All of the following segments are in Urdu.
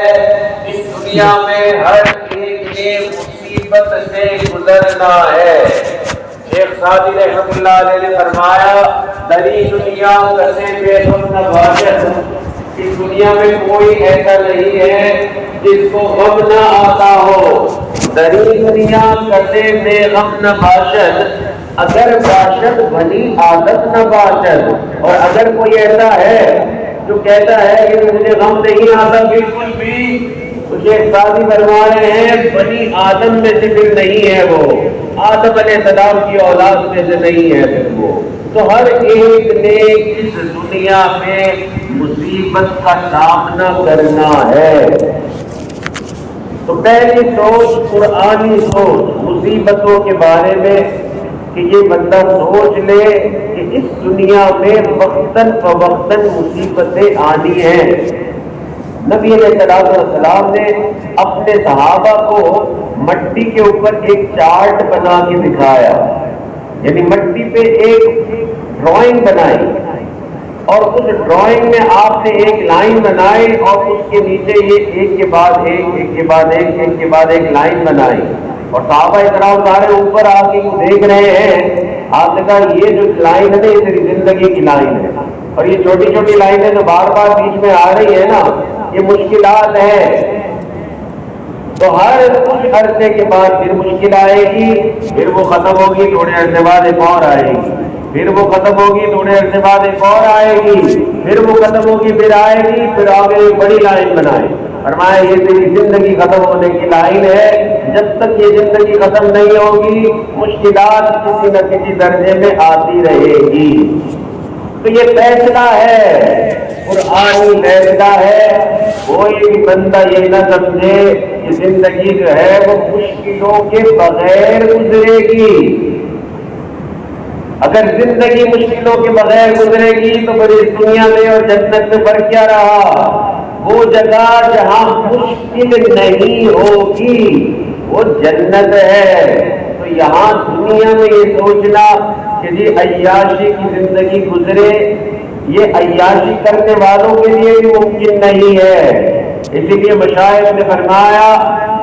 اس دنیا میں ہر ایک نے مصیبت سے گزرنا ہے۔ شیخ سعدی رحمۃ اللہ علیہ نے فرمایا دری دنیا کسے بے غم نباشد، اس دنیا میں کوئی ایسا نہیں ہے جس کو غم نہ آتا ہو۔ دری دنیا کسے بے غم نباشد، اگر باشد بنی عادت نہ باشد، اور اگر کوئی ایسا ہے جو کہتا ہے کہ مجھے غم نہیں آتا بالکل بھی، تو شیخ سعدی فرما رہے ہیں بنی آدم میں سے پھر نہیں ہے وہ، آدم علیہ السلام کی اولاد میں سے نہیں ہے پھر وہ۔ تو ہر ایک نے اس دنیا میں مصیبت کا سامنا کرنا ہے۔ تو پہلی سوچ قرآنی سوچ مصیبتوں کے بارے میں کہ یہ بندہ سوچ لے کہ اس دنیا میں وقتاً فوقتاً مصیبتیں آنی ہیں۔ نبی علیہ السلام نے اپنے صحابہ کو مٹی کے اوپر ایک چارٹ بنا کے دکھایا، یعنی مٹی پہ ایک ڈرائنگ بنائی، اور اس ڈرائنگ میں آپ نے ایک لائن بنائی اور اس کے نیچے یہ ایک کے بعد ایک ایک لائن بنائی، اور صحابہ اکرام سارے اوپر آ کے دیکھ رہے ہیں۔ آپ نے کہا یہ جو لائن ہے نا یہ تیری زندگی کی لائن ہے، اور یہ چھوٹی چھوٹی لائنیں جو بار بار بیچ میں آ رہی ہے نا یہ مشکلات ہے۔ تو ہر کچھ عرصے کے بعد پھر مشکل آئے گی، پھر وہ ختم ہوگی، تھوڑے عرصے بعد ایک اور آئے گی، پھر وہ ختم ہوگی، تھوڑے عرصے بعد ایک اور آئے گی، پھر وہ ختم ہوگی، پھر آئے گی، پھر آگے ایک بڑی لائن بنائے۔ فرمایا یہ تیری زندگی ختم ہونے کی لائن ہے، جب تک یہ زندگی ختم نہیں ہوگی مشکلات کسی نہ کسی درجے میں آتی رہے گی۔ تو یہ فیصلہ ہے، قرآنی فیصلہ ہے۔ کوئی بھی بندہ یہ نہ سمجھے کہ زندگی جو ہے وہ مشکلوں کے بغیر گزرے گی۔ اگر زندگی مشکلوں کے بغیر گزرے گی تو پھر اس دنیا میں اور جنت میں فرق کیا رہا؟ وہ جگہ جہاں مشکل نہیں ہوگی وہ جنت ہے۔ تو یہاں دنیا میں یہ سوچنا کہ جی عیاشی کی زندگی گزرے، یہ عیاشی کرنے والوں کے لیے بھی ممکن نہیں ہے۔ اسی لیے مشائخ نے فرمایا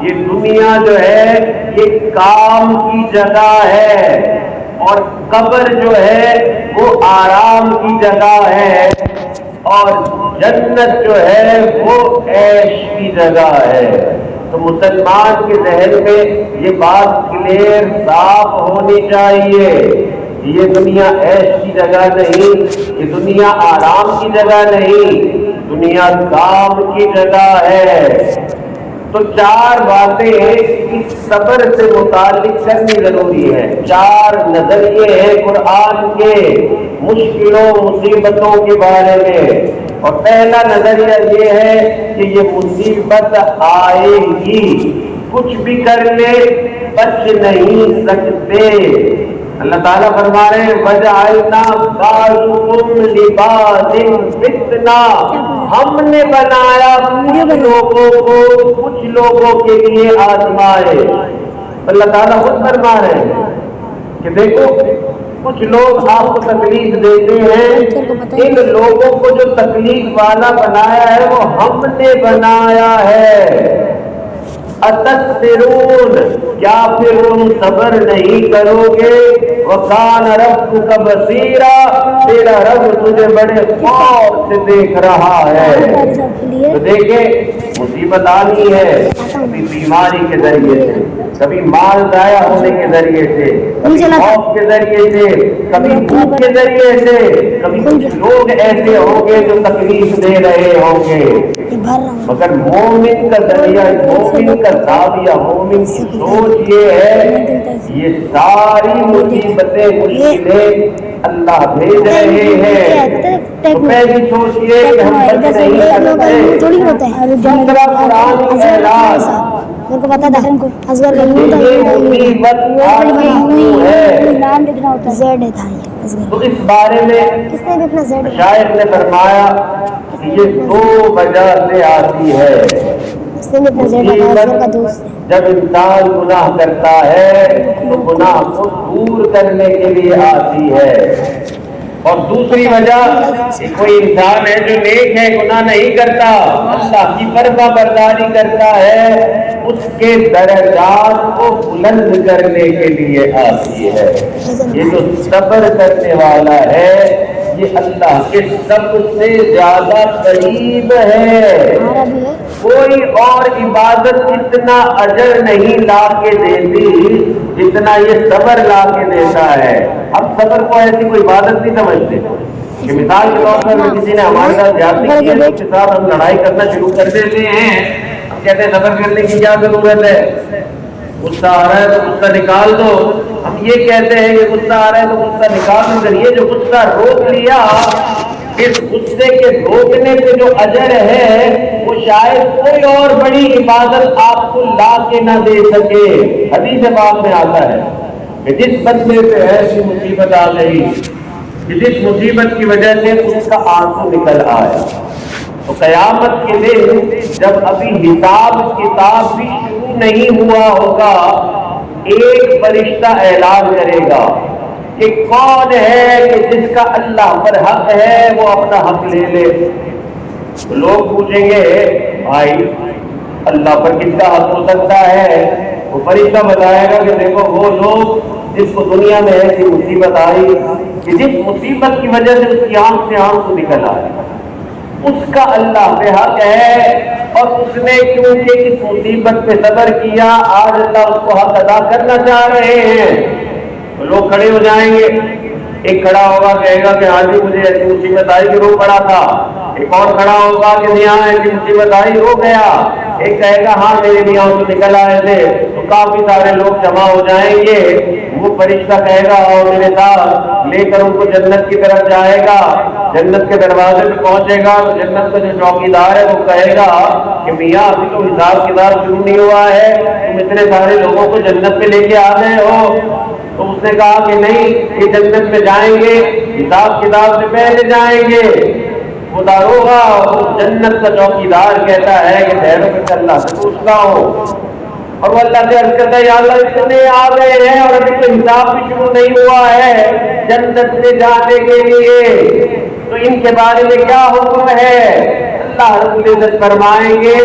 یہ دنیا جو ہے یہ کام کی جگہ ہے، اور قبر جو ہے وہ آرام کی جگہ ہے، اور جنت جو ہے وہ عیش کی جگہ ہے۔ تو مسلمان کے ذہن میں یہ بات کلیئر صاف ہونی چاہیے، یہ دنیا عیش کی جگہ نہیں، یہ دنیا آرام کی جگہ نہیں، دنیا کام کی جگہ ہے۔ تو چار باتیں اس صبر سے متعلق کرنی ضروری ہے۔ چار نظریے ہیں قرآن کے مشکلوں مصیبتوں کے بارے میں، اور پہلا نظریہ یہ ہے کہ یہ مصیبت آئے گی، کچھ بھی کر لے بچ نہیں سکتے۔ اللہ تعالیٰ فرما رہے ہیں وَجَعَلْنَا بَعْضَكُمْ لِبَعْضٍ فِتْنَةً، ہم نے بنایا کچھ لوگوں کو کچھ لوگوں کے لیے آزمائے۔ اللہ تعالیٰ خود فرما رہے ہیں کہ دیکھو کچھ لوگ آپ کو تکلیف دیتے ہیں، ان لوگوں کو جو تکلیف والا بنایا ہے وہ ہم نے بنایا ہے۔ اتسترون، کیا پھر تم صبر نہیں کرو گے؟ وَكَانَ رَبُّكَ بَصِيرًا، تیرا رب تجھے بڑے غور سے دیکھ رہا ہے۔ تو دیکھیں مصیبت آنی ہے، کبھی بیماری کے ذریعے سے، کبھی مال ضائع ہونے کے ذریعے سے، کبھی خوف کے ذریعے سے، کبھی بھوک کے ذریعے سے، کبھی کچھ لوگ ایسے ہوں گے جو تکلیف دے رہے ہوں گے، مگر مومن کا ذریعہ، مومن کا زاویہ، مومن کی سوچ یہ ہے یہ ساری مصیبتیں مشکلیں اللہ بھیج رہے ہیں۔ تو پہلی سوچ یہ کہ ہم بچ نہیں سکتے۔ دوسرا قرآن کا اعلان میرے کو پتا تھا اصغر کا مصیبت نام لکھنا ہوتا ہے، زیڈ تھا یہ اصغر۔ تو اس بارے میں کس نے لکھنا زیڈ؟ شاعر نے فرمایا کہ یہ دو وجہ سے آتی ہے۔ اس نے لکھنا زیڈ تھا، اصغر کا دوست ہے۔ جب انسان گناہ کرتا ہے تو گناہ کو دور کرنے کے لیے آتی ہے، اور دوسری وجہ کوئی انسان ہے جو نیک ہے، گناہ نہیں کرتا، اللہ کی فرما برداری کرتا ہے، اس کے درجات کو بلند کرنے کے لیے آتی ہے۔ یہ جو صبر کرنے والا ہے یہ اللہ کے سب سے زیادہ قریب ہے۔ کوئی اور عبادت اتنا اجر نہیں لا کے دیتی جتنا یہ صبر لا کے دیتا ہے۔ ہم صبر کو ایسی کوئی عبادت نہیں سمجھتے کہ مثال کے طور پر کسی نے ہمارے ساتھ زیادتی کی ہے، اس کے ساتھ ہم لڑائی کرنا شروع کر دیتے ہیں، ہم کہتے ہیں صبر کرنے کی کیا ضرورت ہے، غصہ آ رہا ہے تو غصہ نکال دو۔ ہم یہ کہتے ہیں کہ غصہ آ رہا ہے تو غصہ نکال دو، یہ جو غصہ روک لیا، اس غصے کے روکنے پہ جو اجر ہے وہ شاید کوئی اور بڑی عبادت آپ کو لا کے نہ دے سکے۔ حدیث پاک میں آتا ہے کہ جس بندے پہ ایسی مصیبت آ گئی کہ جس مصیبت کی وجہ سے اس کا آنسو نکل آیا، تو قیامت کے دن جب ابھی حساب کتاب بھی شروع نہیں ہوا ہوگا، ایک فرشتہ اعلان کرے گا کہ کون ہے کہ جس کا اللہ پر حق ہے وہ اپنا حق لے لے۔ تو لوگ پوچھیں گے بھائی اللہ پر کس کا حق ہو سکتا ہے؟ وہ فرشتہ بتائے گا کہ دیکھو وہ لوگ جس کو دنیا میں ایسی مصیبت آئی کہ جس مصیبت کی وجہ سے اس کی آنکھ سے آنسو نکل آئے، اس کا اللہ پہ حق ہے، اور اس نے کیونکہ اس مصیبت پہ صبر کیا، آج اللہ اس کو حق ادا کرنا چاہ رہے ہیں۔ تو لوگ کھڑے ہو جائیں گے، ایک کھڑا ہوگا کہے گا کہ آج بھی مجھے ایسی مصیبت آئی کہ رو پڑا تھا، ایک اور کھڑا ہوگا کہ میاں ایسی مصیبت آئی رو گیا، ایک کہے گا ہاں میرے میاں تو نکل آئے تھے۔ تو کافی سارے لوگ جمع ہو جائیں گے، وہ فرشتہ کہے گا اور میرے ساتھ لے کر ان کو جنت کی طرف جائے گا، جنت کے دروازے پہ پہنچے گا تو جنت کا جو چوکیدار ہے وہ کہے گا کہ میاں ابھی تو حساب کتاب شروع نہیں ہوا ہے، تم اتنے سارے لوگوں کو جنت پہ لے کے آ گئے ہو۔ تو اس نے کہا کہ نہیں، یہ جنت میں جائیں گے حساب کتاب سے پہلے جائیں گے۔ وہ داروغہ جنت کا چوکیدار کہتا ہے کہ ٹھہرو کہ اللہ سے پوچھتا ہوں، اور وہ اللہ سے عرض کرتا ہے یا اللہ اتنے آ گئے ہیں اور ابھی تو حساب بھی شروع نہیں ہوا ہے جنت سے جانے کے لیے، تو ان کے بارے میں کیا حکم ہے؟ اللہ رب العزت فرمائیں گے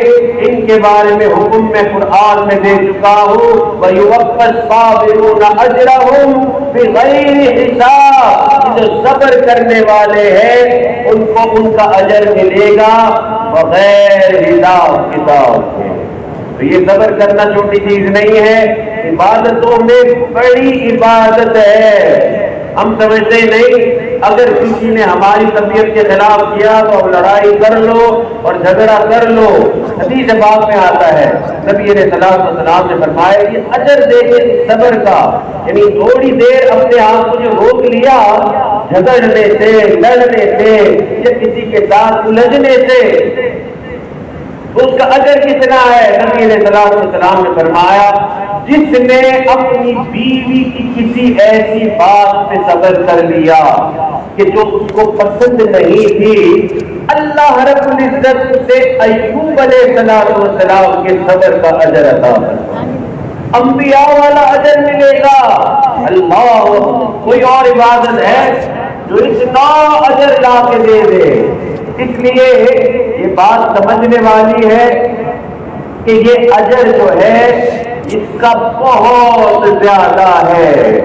ان کے بارے میں حکم میں قرآن میں دے چکا ہوں، وَيُوَفَّى الصَّابِرُونَ أَجْرَهُمْ بِغَيْرِ حِسَابٍ، جو صبر کرنے والے ہیں ان کو ان کا اجر ملے گا بغیر حساب کتاب کے۔ تو یہ صبر کرنا چھوٹی چیز نہیں ہے، عبادتوں میں بڑی عبادت ہے۔ ہم سمجھتے نہیں اگر کسی نے ہماری طبیعت کے خلاف کیا تو اب لڑائی کر لو اور جھگڑا کر لو۔ حدیث پاک میں آتا ہے نبی علیہ السلام نے فرمایا کہ اجر دیکھے صبر کا، یعنی تھوڑی دیر اپنے آپ کو جو روک لیا جھگڑنے سے، لڑنے سے یا کسی کے ساتھ الجھنے سے، اس کا اجر کتنا ہے؟ نبی علیہ السلام نے فرمایا جس نے اپنی بیوی کی کسی ایسی بات پہ صبر کر لیا کہ جو اس کو پسند نہیں تھی، اللہ رب العزت سے ایوب علیہ السلام کے صبر کا اجر عطا کرتا ہے، انبیاء والا اجر ملے گا۔ اللہ کوئی اور عبادت ہے جو اتنا اجر لا کے دے دے؟ اس لیے یہ بات سمجھنے والی ہے کہ یہ اجر جو ہے اس کا بہت زیادہ ہے۔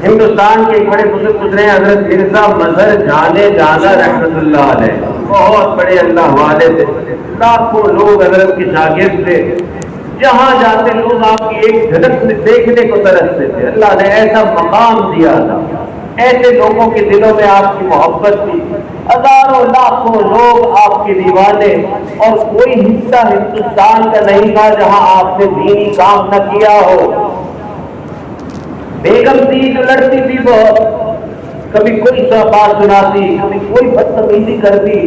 ہندوستان کے ایک بڑے بزرگ گزرے ہیں حضرت مرزا مظہر جانے جانا رحمت اللہ علیہ، بہت بڑے اللہ والے تھے، لاکھوں لوگ حضرت کے شاگرد تھے، جہاں جاتے لوگ آپ کی ایک جھلک دیکھنے کو ترستے تھے۔ اللہ نے ایسا مقام دیا تھا، ایسے لوگوں کے دلوں میں آپ کی محبت تھی، ہزاروں لاکھوں لوگ آپ کے دیوانے، اور کوئی حصہ ہندوستان کا نہیں تھا جہاں آپ نے دینی کام نہ کیا ہو۔ بیگم تھی جو لڑتی تھی، وہ کبھی کوئی سا بات سناتی، کبھی کوئی بدتمیزی کرتی،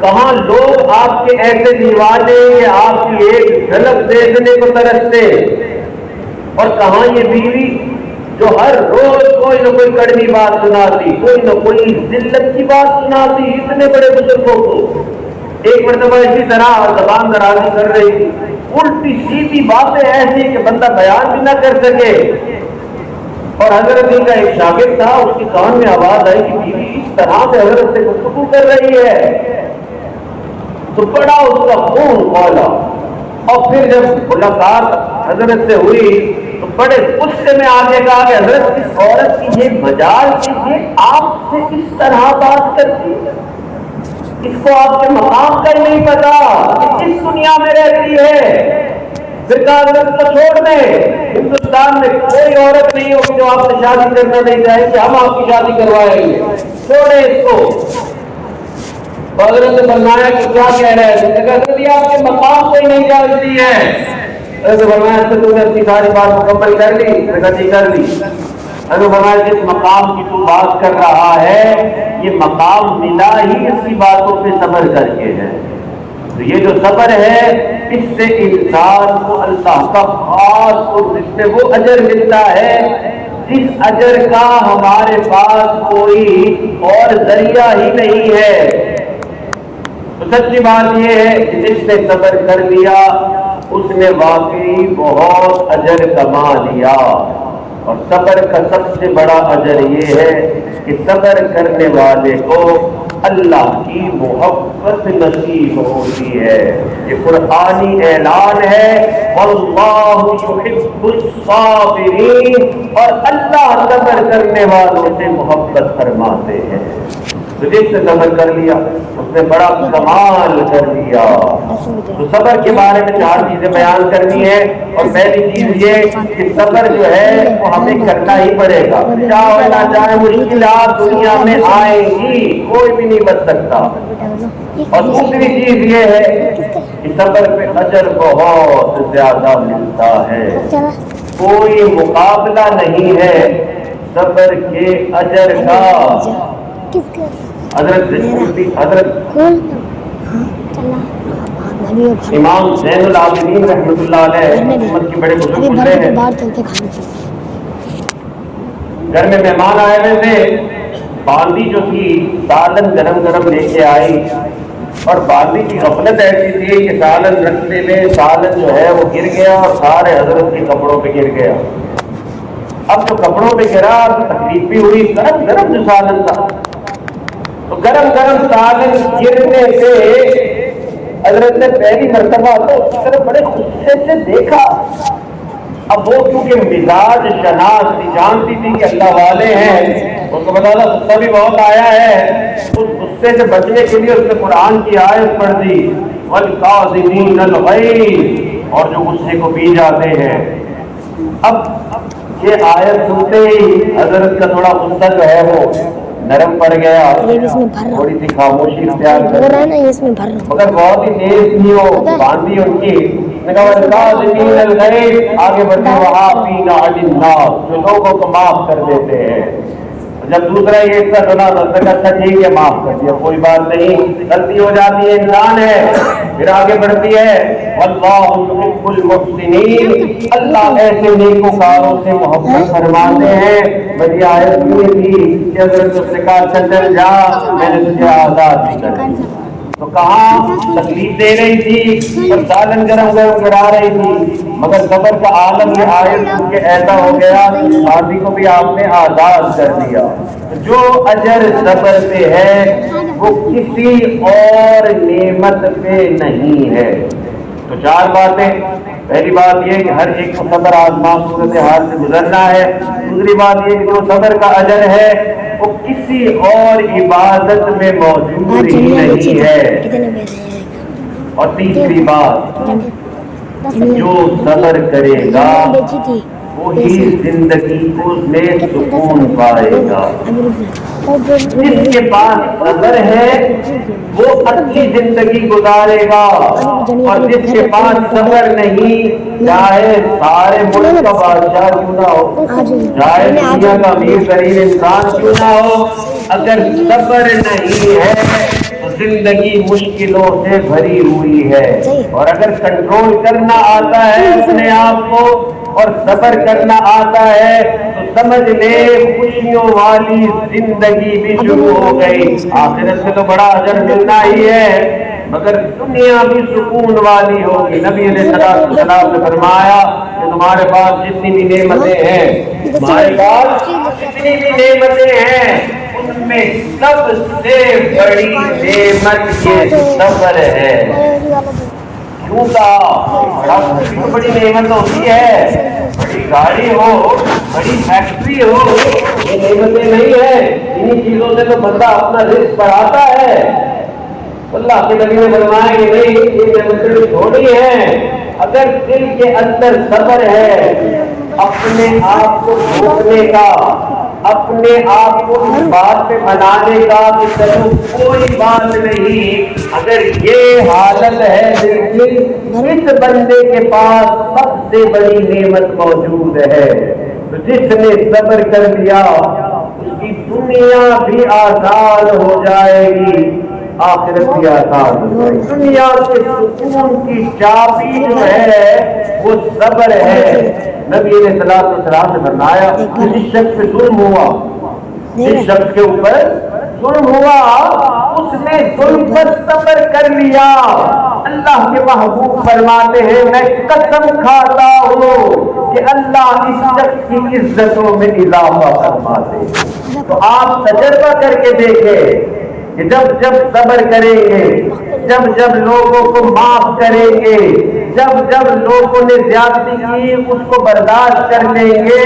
کہاں لوگ آپ کے ایسے دیوانے کہ آپ کی ایک جھلک دیکھنے کو ترستے، اور کہاں یہ بیوی جو ہر روز کوئی نہ کوئی کڑوی بات سناتی، کوئی نہ کوئی ذلت کی بات سناتی اتنے بڑے بزرگوں کو۔ ایک مرتبہ اسی طرح زبان درازی کر رہی تھی، الٹی سیدھی باتیں ایسی کہ بندہ بیان بھی نہ کر سکے، اور حضرت علی کا ایک شاگرد تھا، اس کی کان میں آواز آئی کہ بیوی اس طرح سے حضرت سے گفتگو کر رہی ہے، تو بڑا اس کا خون کھولا، اور پھر جب ملاقات حضرت سے ہوئی تو بڑے غصے میں آ کے کہا کہ حضرت اس عورت کی یہ مجال کہ یہ آپ سے اس طرح بات کرتی ہے، اس کو آپ کے مقام کا ہی نہیں پتا کہ اس دنیا میں رہتی ہے۔ پھر کہا حضرت کو چھوڑ دیں، ہندوستان میں کوئی عورت نہیں ہوگی جو آپ سے شادی کرنا نہیں چاہے کہ ہم آپ کی شادی کروائیں گے، چھوڑیں اس کو۔ حضرت نے فرمایا کہ کیا کہہ رہے ہیں؟ حضرت یہ آپ کے مقام کو ہی نہیں جانتی ہے۔ حضرت فرمایا کہ تم نے اپنی ساری بات مکمل کر لی؟ میں کہا جی کر لی۔ حضرت فرمایا جس مقام کی تو بات کر رہا ہے یہ مقام ملا ہی اس کی باتوں پہ صبر کر کے ہے۔ تو یہ جو صبر ہے اس سے انسان کو اللہ کا خاص اور اس سے وہ اجر ملتا ہے جس اجر کا ہمارے پاس کوئی اور ذریعہ ہی نہیں ہے۔ تو سچی بات یہ ہے کہ جس نے صبر کر لیا اس نے واقعی بہت اجر کما لیا۔ اور صبر کا سب سے بڑا اجر یہ ہے کہ صبر کرنے والے کو اللہ کی محبت نصیب ہوتی ہے۔ یہ قرآنی اعلان ہے واللہ یحب الصابرین، اور اللہ صبر کرنے والوں سے محبت فرماتے ہیں۔ تو جس نے صبر کر لیا اس نے بڑا کمال کر لیا۔ تو صبر کے بارے میں 4 چیزیں بیان کرنی ہے، اور پہلی چیز یہ کہ صبر جو ہے وہ ہمیں کرنا ہی پڑے گا، چاہے نہ چاہے مشکلات دنیا میں آئیں گی، کوئی بھی نہیں بچ سکتا۔ اور دوسری چیز یہ ہے کہ صبر پہ اجر بہت زیادہ ملتا ہے، کوئی مقابلہ نہیں ہے صبر کے اجر کا۔ حضرت امام زین العابدین رحمۃ اللہ علیہ امت کے بڑے بزرگ گزرے ہیں، گھر میں مہمان آئے ہوئے تھے، باندی جو تھی سالن گرم گرم لے کے آئی، اور باندی کی غفلت ایسی تھی کہ سالن رکھنے میں سالن جو ہے وہ گر گیا اور سارے حضرت کے کپڑوں پہ گر گیا۔ اب جو کپڑوں پہ گرا تکلیف بھی ہوئی، گرم گرم جو سالن تھا، تو گرم گرم سالن گرنے سے حضرت نے پہلی مرتبہ تو اس طرف بڑے غصے سے دیکھا۔ اب وہ کیونکہ مزاج شناس تھی، جانتی تھی کہ اللہ والے ہیں، اس کو پتا تھا غصہ بھی بہت آیا ہے، اس غصے سے بچنے کے لیے اس نے قرآن کی آیت پڑھ دی والکاظمین الغیظ، اور جو غصے کو پی جاتے ہیں۔ اب یہ آیت سنتے ہی حضرت کا تھوڑا غصہ جو ہے وہ نرم پڑ گیا، تھوڑی سی خاموشی اختیار کر مگر بہت ہی تیز تھی وہ باندھی ان کی، آگے بڑھنے وعافینا عن الناس، جو لوگوں کو معاف کر دیتے ہیں۔ جب دوسرا یہ حصہ سنا تو اچھا ٹھیک ہے معاف کر دیا، کوئی بات نہیں، غلطی ہو جاتی ہے، انسان ہے۔ پھر آگے بڑھتی ہے واللہ یحب المحسنین، اللہ ایسے نیکوکاروں سے محبت فرماتے ہیں۔ بڑی آیت یہ تھی کہ اگر اس نے کہا چل جا میں نے تجھے آزاد بھی کر دیا، تو کہاں تکلیف دے رہی تھی اور سالن گرم گرم کرا رہی تھی، مگر صبر کا عالم یہ آیت سن کے ایسا ہو گیا آدمی کو بھی آپ نے آزاد کر دیا۔ جو اجر صبر پہ ہے وہ کسی اور نعمت پہ نہیں ہے۔ تو 4 باتیں، پہلی بات یہ کہ ہر ایک کو صبر آزما صورتحال سے گزرنا ہے، دوسری بات یہ کہ جو صبر کا اجر ہے وہ کسی اور عبادت میں موجود ہی نہیں ہے، اور تیسری بات جو صبر کرے گا وہی زندگی میں سکون پائے گا۔ جس کے پاس صبر ہے وہ اچھی زندگی گزارے گا، اور جس کے پاس صبر نہیں، چاہے سارے ملک کا بادشاہ کیوں نہ ہو، چاہے دنیا کا امیر ترین انسان کیوں نہ ہو، اگر صبر نہیں ہے تو زندگی مشکلوں سے بھری ہوئی ہے۔ اور اگر کنٹرول کرنا آتا ہے اپنے آپ کو اور صبر کرنا آتا ہے تو سمجھ لے خوشیوں والی زندگی بھی شروع ہو گئی۔ آخرت میں تو بڑا اجر ملنا ہی ہے، مگر دنیا بھی سکون والی ہوگی۔ نبی علیہ السلام نے فرمایا کہ تمہارے پاس جتنی بھی نعمتیں ہیں، تمہارے پاس جتنی بھی نعمتیں ہیں، ان میں سب سے بڑی نعمت یہ صبر ہے۔ کیوں کہا؟ بڑی نعمت ہوتی ہے، بڑی گاڑی ہو، بڑی فیکٹری ہو، یہ نعمتیں نہیں ہے۔ انہی چیزوں سے تو بندہ اپنا رزق بڑھاتا ہے۔ اللہ کے نبی نے فرمایا کہ نہیں، یہ نعمتیں چھوٹی ہیں، اگر دل کے اندر صبر ہے، اپنے آپ کو روکنے کا، اپنے آپ کو اس بات پہ منانے کا کہ چلو کوئی بات نہیں، اگر یہ حالت ہے دل کی، اس بندے کے پاس سب سے بڑی نعمت موجود ہے۔ تو جس نے صبر کر لیا اس کی دنیا بھی آسان ہو جائے گی، آخرت بھی آسان ہو جائے گی۔ دنیا کے سکون کی چابی جو ہے وہ صبر ہے۔ نبی علیہ الصلوۃ والسلام نے فرمایا کسی شخص پہ ظلم ہوا، جس شخص کے اوپر ظلم ہوا، اس نے ظلم پر صبر کر لیا، اللہ کے محبوب فرماتے ہیں میں قسم کھاتا ہوں کہ اللہ اس شخص کی عزتوں میں اضافہ فرما دے۔ تو آپ تجربہ کر کے دیکھیں کہ جب جب صبر کریں گے، جب جب لوگوں کو معاف کریں گے، جب جب لوگوں نے زیادتی کی اس کو برداشت کر لیں گے،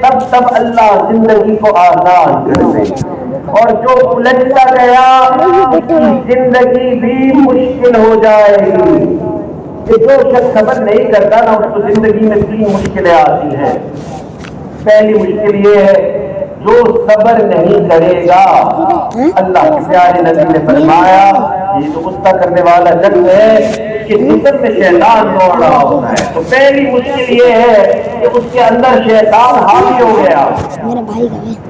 تب تب اللہ زندگی کو آسان کر دے گا، اور جو الجھتا گیا اس کی زندگی بھی مشکل ہو جائے گی۔ کہ جو شخص صبر نہیں کرتا نا، اس کو زندگی میں 3 مشکلیں آتی ہیں۔ پہلی مشکل یہ ہے جو صبر نہیں کرے گا، اللہ کے پیارے نبی نے فرمایا یہ تو غصہ کرنے والا شخص ہے، اس کے جسم میں شیطان دوڑ رہا ہوتا ہے۔ تو پہلی مشکل یہ ہے کہ اس کے اندر شیطان حاوی ہو گیا،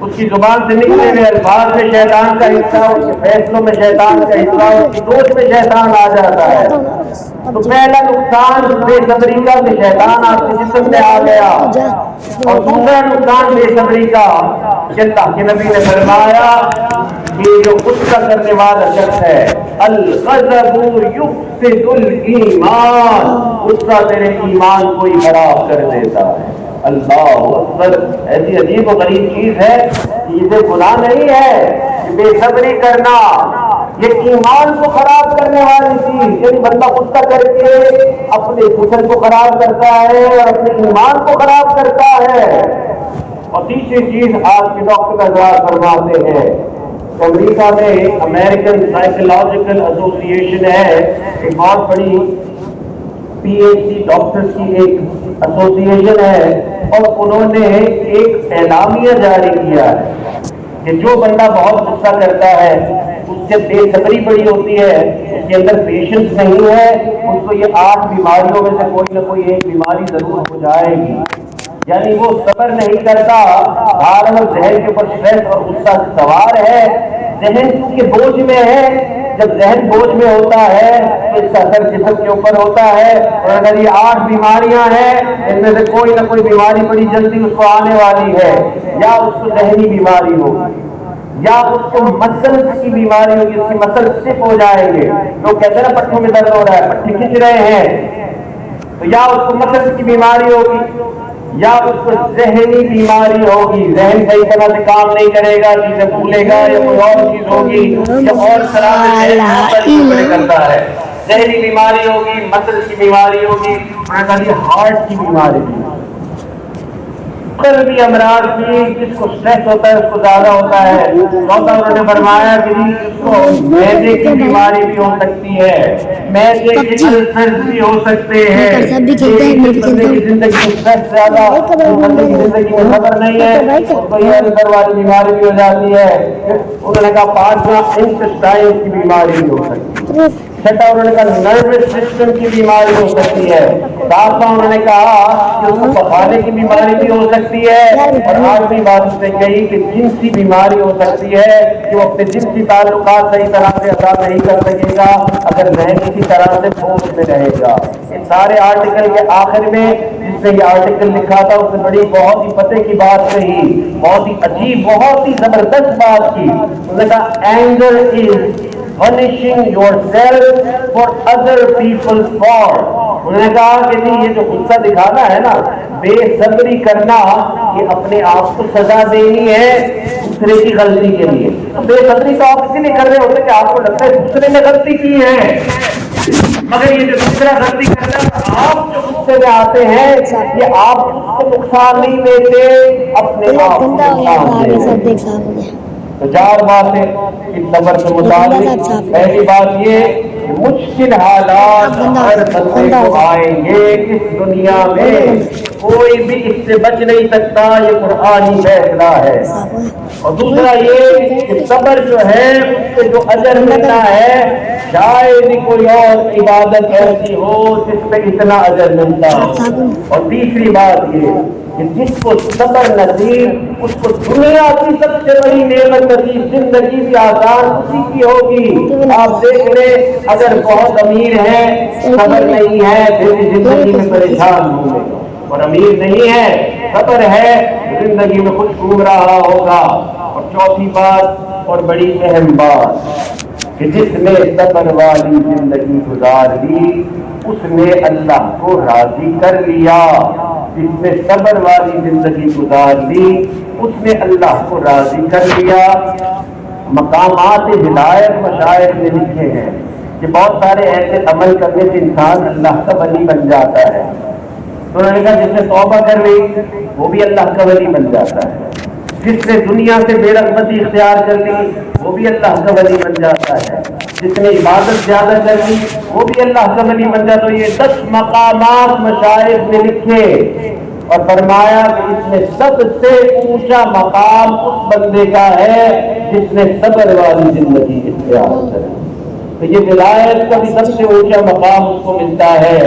اس کی زبان سے نکلے ہوئے الفاظ میں شیطان کا حصہ، اس کے فیصلوں میں شیطان کا حصہ، اس کی سوچ میں شیطان آ جاتا ہے۔ تو پہلا نقصان بے صبری کا کہ شیطان آپ کے جسم میں آ گیا، اور دوسرا نقصان بے صبری کا کہ اللہ کے نبی نے فرمایا یہ جو غصہ کرنے والا شخص ہے، الغضب یفسد الایمان، غصہ تیرے ایمان کو ہی خراب کر دیتا ہے۔ اللہ اکبر، ایسی عجیب و غریب چیز ہے کہ یہ گناہ نہیں ہے کہ بے صبری کرنا، یہ ایمان کو خراب کرنے والی چیز، یعنی بندہ غصہ کر کے اپنے جسم کو خراب کرتا ہے اور اپنے ایمان کو خراب کرتا ہے۔ اور تیسری چیز آج کے ڈاکٹر حضرات فرماتے ہیں، امریکہ میں امریکن سائیکولوجیکل ایسوسیشن ہے، ایک بہت بڑی پی ایچ ڈی ڈاکٹر کی ایک ایسوسیشن ہے، اور انہوں نے ایک اعلامیہ جاری کیا ہے کہ جو بندہ بہت غصہ کرتا ہے، اس سے بے صبری بڑی ہوتی ہے، اس کے اندر پیشنس نہیں ہے، اس کو یہ 8 بیماریوں میں سے کوئی نہ کوئی ایک بیماری ضرور ہو جائے گی۔ یعنی وہ صبر نہیں کرتا، ہر وقت ذہن کے اوپر اسٹریس اور غصہ سوار ہے، ذہن کے بوجھ میں ہے۔ جب ذہن بوجھ میں ہوتا ہے تو اس کا اثر جسم کے اوپر ہوتا ہے، اور اگر یہ 8 بیماریاں ہیں ان میں سے کوئی نہ کوئی بیماری بڑی جلدی اس کو آنے والی ہے، یا اس کو ذہنی بیماری ہوگی، یا اس کو مسلس کی بیماری ہوگی، اس کی مسل سٹف ہو جائیں گے، لوگ کہتے ہیں نا پٹھوں میں درد ہو رہا ہے، پٹھے کھنچ رہے ہیں، تو یا اس کو مسلس کی بیماری ہوگی، یا اس کو ذہنی بیماری ہوگی، ذہن صحیح طرح سے کام نہیں کرے گا، چیزیں بھولے گا، یا کوئی اور چیز ہوگی، یا اور طرح سے کرتا ہے، ذہنی بیماری ہوگی، مسل کی بیماری ہوگی، ہارٹ کی بیماری بھی، قلبی امراض کی، جس کو سٹریس ہوتا ہے اس کو زیادہ ہوتا ہے۔ انہوں نے فرمایا کہ اس کو معدے کی بیماری بھی ہو سکتی ہے، معدے کے السر بھی ہو سکتے ہیں، زندگی میں سٹریس زیادہ، زندگی میں خبر نہیں ہے، اس کو یہ السر والی بیماری بھی ہو جاتی ہے۔ انہوں نے کہا 5واں انٹسٹائن کی بیماری بھی ہو سکتی ہے، 6واں انہوں نے کہا نروس سسٹم کی بیماری ہو سکتی ہے، 7واں انہوں نے کہا کہ اس کو پخانے کی بیماری بھی ہو سکتی ہے، اور 8ویں بات اس نے کہی کہ جنسی بیماری ہو سکتی ہے کہ وہ اپنے جنسی تعلقات صحیح طرح سے ادا نہیں کر سکے گا اگر ذہن کسی طرح سے بوجھ میں رہے گا۔ ان سارے آرٹیکل کے آخر میں جس نے یہ آرٹیکل لکھا تھا اس نے بڑی بہت ہی پتے کی بات کہی، بہت ہی عجیب، بہت ہی زبردست بات کی۔ انہوں نے کہا anger is punishing yourself for other people's fault. انہوں نے کہا کہ جی یہ جو غصہ دکھانا ہے نا، بے صبری کرنا، یہ اپنے آپ کو سزا دینی ہے دوسرے کی غلطی کے لیے. تو بے صبری تو آپ اسی لیے کر رہے ہوتے کہ آپ کو لگتا ہے دوسرے نے غلطی کی ہے، مگر یہ جو دوسرا غلطی کرتا ہے آپ جو غصے میں آتے ہیں، یہ آپ اس کو نقصان نہیں دیتے، اپنے آپ کو گندا ہو گیا نقصان آگے دیتے. سب دیکھ صاف ہو گیا. تو 4 باتیں اس صبر کے متعلق. پہلی بات یہ کہ مشکل حالات ہر بندے کو آئیں گے اس دنیا میں، کوئی بھی اس سے بچ نہیں سکتا، یہ قرآنی فیصلہ ہے. اور دوسرا یہ کہ صبر جو ہے اس سے جو اجر ملنا ہے شاید ہی کوئی اور عبادت ایسی ہو جس میں اتنا اجر ملتا ہو. اور تیسری بات یہ کہ جس کو صبر نصیب، اس کو دنیا کی سب سے بڑی نعمت نصیب، زندگی بھی آسان اسی کی ہوگی. آپ دیکھ لیں اگر بہت امیر ہے صبر نہیں ہے پھر بھی زندگی میں پریشان ہوں گے، اور امیر نہیں ہے صبر ہے زندگی میں خوش گھوم رہا ہوگا. اور چوتھی بات اور بڑی اہم بات کہ جس نے صبر والی زندگی گزار لی اس نے اللہ کو راضی کر لیا. جس نے صبر والی زندگی گزار لی اس نے اللہ کو راضی کر لیا. مقامات ہدایت مشائخ نے لکھے ہیں کہ بہت سارے ایسے عمل کرنے سے انسان اللہ کا ولی بن جاتا ہے. تو انہوں نے کہا جس نے توبہ کر لی وہ بھی اللہ کا ولی بن جاتا ہے، جس نے دنیا سے بے رغبتی اختیار کر لی وہ بھی اللہ کا ولی بن جاتا ہے، جس نے عبادت زیادہ کر لی وہ بھی اللہ کا ولی بن جاتا ہے. یہ 10 مقامات مشائخ نے لکھے اور فرمایا کہ اس میں سب سے اونچا مقام اس بندے کا ہے جس نے صبر والی زندگی اختیار کر لی. تو یہ ولایت کا بھی سب سے اونچا مقام اس کو ملتا ہے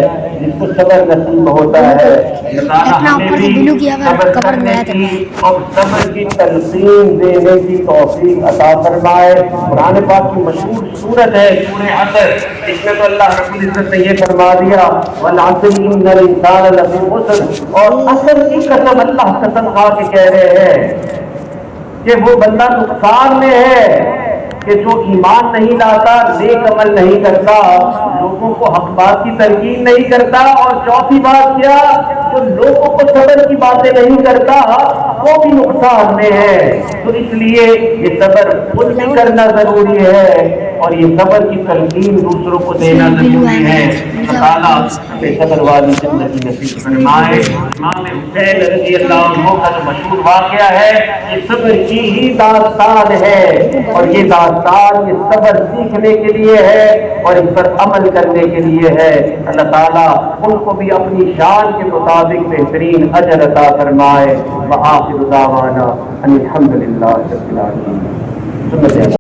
جس کو صبر نصیب ہوتا ہے. ہمیں بھی صبر کرنے کی اور صبر کی تلقین دینے کی توفیق عطا فرمائے. قرآن پاک کی مشہور سورت ہے سورہ عصر، اس میں تو اللہ رب العزت نے یہ فرما دیا وَالْعَصْرِ إِنَّ الْإِنسَانَ لَفِي خُسْرٍ، اور عصر کی قسم اللہ قسم کھا کے کہہ رہے ہیں کہ وہ بندہ نقصان میں ہے کہ جو ایمان نہیں لاتا، نیک عمل نہیں کرتا، لوگوں کو حق بات کی تلقین نہیں کرتا، اور چوتھی بات کیا جو لوگوں کو صبر کی باتیں نہیں کرتا وہ بھی نقصان میں ہے. تو اس لیے یہ صبر خود بھی کرنا ضروری ہے اور یہ صبر کی تلقین دوسروں کو دینا ضروری ہے. اللہ تعالیٰ ہمیں صبر والی زندگی نصیب فرمائے. امام حسین رضی اللہ عنہ کا جو مشہور واقعہ ہے یہ صبر کی ہی داستان ہے، اور یہ داستان یہ صبر سیکھنے کے لیے ہے اور اس پر عمل کرنے کے لیے ہے. اللہ تعالیٰ ان کو بھی اپنی شان کے مطابق بہترین اجر عطا فرمائے. وآخر دعوانا ان الحمد للہ رب العالمین.